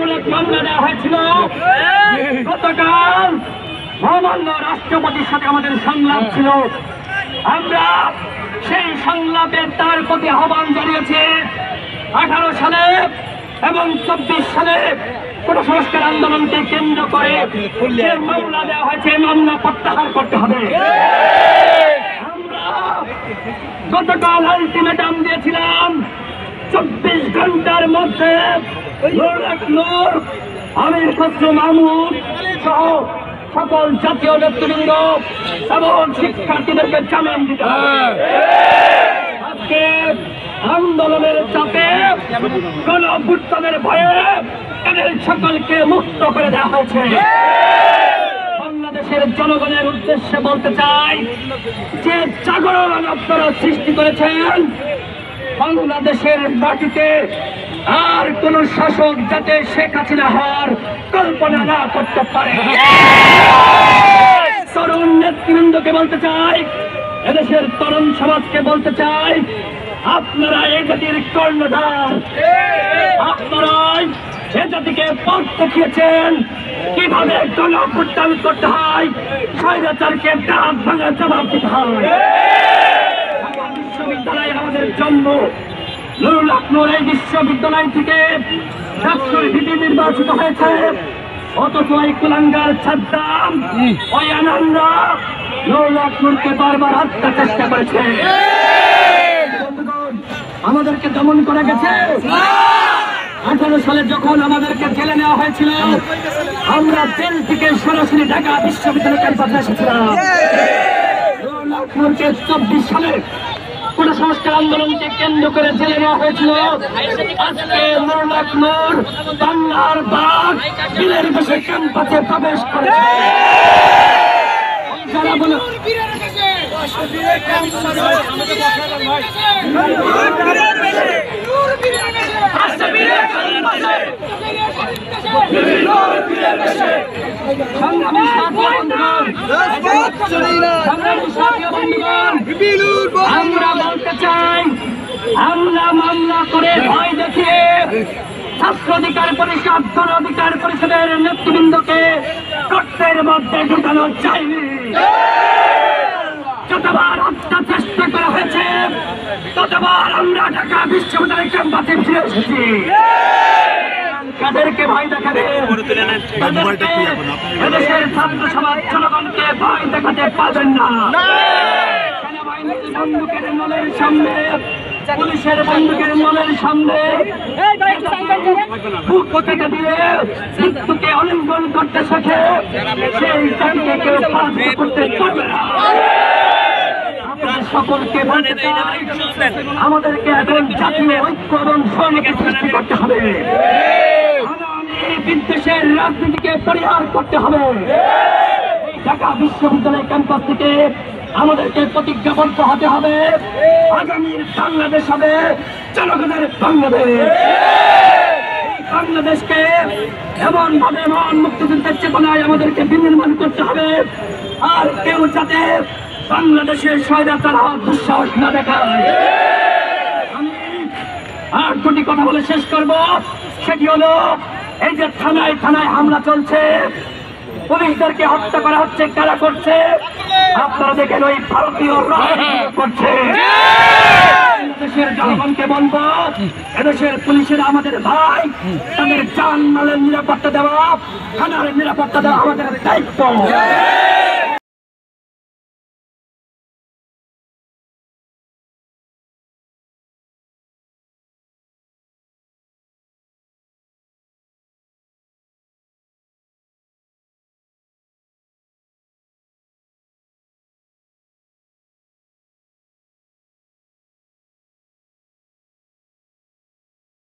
হত্যামূলক মামলা দেওয়া হয়েছিল। গতকাল মহামান্য রাষ্ট্রপতির সাথে আমাদের সংলাপ ছিল। আমরা সেই সংলাপে তার প্রতি আহ্বান জানিয়েছি 18 সালে এবং 24 সালে কোন সংস্কার আন্দোলনকে কেন্দ্র করে যে মামলা দেওয়া হয়েছে মামলা প্রত্যাহার করতে হবে। আমরা গতকাল আলটিমেটাম দিয়েছিলাম 24 ঘন্টার মধ্যে নূর, আমির খসরু মাহমুদ সহ সকল জাতীয় নেতৃবৃন্দ এবং শিক্ষার্থীদেরকে জামিন দিতে হবে। আজকে আন্দোলনের চাপে কোন অভ্যুত্থানের ভয়ে এদের সকলকে মুক্ত করে দেওয়া হয়েছে। বাংলাদেশের জনগণের উদ্দেশ্যে বলতে চাই যে জাগরণ আপনারা সৃষ্টি করেছেন, বাংলাদেশের মাটিতে আর কোন শাসক যাতে শেখ হাসিনা হওয়ার কল্পনা না করতে পারে। তরুণ নেতৃবৃন্দকে বলতে চাই, এদেশের তরুণ সমাজকে বলতে চাই, আপনারা এই জাতির কর্ণধার, আপনারাই এ জাতিকে পথ দেখিয়েছেন কিভাবে গণ অভ্যুত্থান করতে হয়, স্বৈরাচারকে দাঁত ভাঙা জবাব দিতে হয়। বিশ্ববিদ্যালয়ে আমাদের জন্ম, নুরুল হক নূর এই বিশ্ববিদ্যালয় থেকে ডাক্তার হিসেবে নির্বাচিত হয়েছে, অথচ ওই কুলাঙ্গার সাদ্দাম ওই আনন্দা নুরুল হক নূরকে বারবার হত্যার চেষ্টা করেছে। আমাদেরকে দমন করে গেছে। 18 সালে যখন আমাদেরকে জেলে নেওয়া হয়েছিল, আমরা জেল থেকে সরাসরি ঢাকা বিশ্ববিদ্যালয় ক্যাম্পাসে এসেছিলাম। নুরুল হক নূরকে 24 সালে কোন সংস্কার আন্দোলনকে কেন্দ্র করে জেলে নেওয়া হয়েছিল। আজকে নুরুল হক নূর বাংলার বাঘ বিলের দেশে ক্যাম্পাসে প্রবেশ করেছে। যারা বলে আমরা বলতে চাই, আমরা মামলা করে ভয় দেখিয়ে ছাত্র অধিকার পরিষদ, গণ অধিকার পরিষদের নেতৃবৃন্দকে গর্তের মধ্যে ঢুকানো চাইনি। যতবার হত্যা চেষ্টা করা হয়েছে ততবার আমরা ঢাকা বিশ্ববিদ্যালয় ক্যাম্পাসে ফিরে এসেছি। কাদেরকে ভয় দেখাবে? এদেশের ছাত্র সমাজ জনগণকে ভয় দেখাতে পারবেন না। সেনাবাহিনীর বন্দুকের নলের সামনে, পুলিশের বন্দুকের নলের সামনে বুক থেকে দিয়ে মৃত্যুকে অলিঙ্গন করতে শেখে, সেই জাতিকে কেউ পরাজিত করতে পারবে না। সকলকে বলতে চাই, আমাদেরকে এখন জাতীয় ঐক্য এবং সংহতি সৃষ্টি করতে হবে। বিদ্বেষের রাজনীতিকে পরিহার করতে হবে। ঢাকা বিশ্ববিদ্যালয় ক্যাম্পাস থেকে আমাদেরকে প্রতিজ্ঞাবদ্ধ হতে হবে, আগামীর বাংলাদেশ হবে জনগণের বাংলাদেশ। বাংলাদেশকে এমন ভাবে মহান মুক্তিযুদ্ধের চেতনায় আমাদেরকে বিনির্মাণ করতে হবে, আর কেউ যাতে বাংলাদেশের স্বৈরাচার হওয়ার দুঃসাহস না দেখায়। আমি আর দুটি কথা বলে শেষ করব, সেটি হলো এই যে থানায় থানায় হামলা চলছে, পুলিশদেরকে হত্যা করা হচ্ছে, কারা করছে? আপনারা দেখেন ওই ভারতীয় করছে। দেশের জনগণকে বলবো, এদেশের পুলিশের আমাদের ভাই, তাদের জান মালের নিরাপত্তা দেওয়া, থানার নিরাপত্তা দেওয়া আমাদের দায়িত্ব।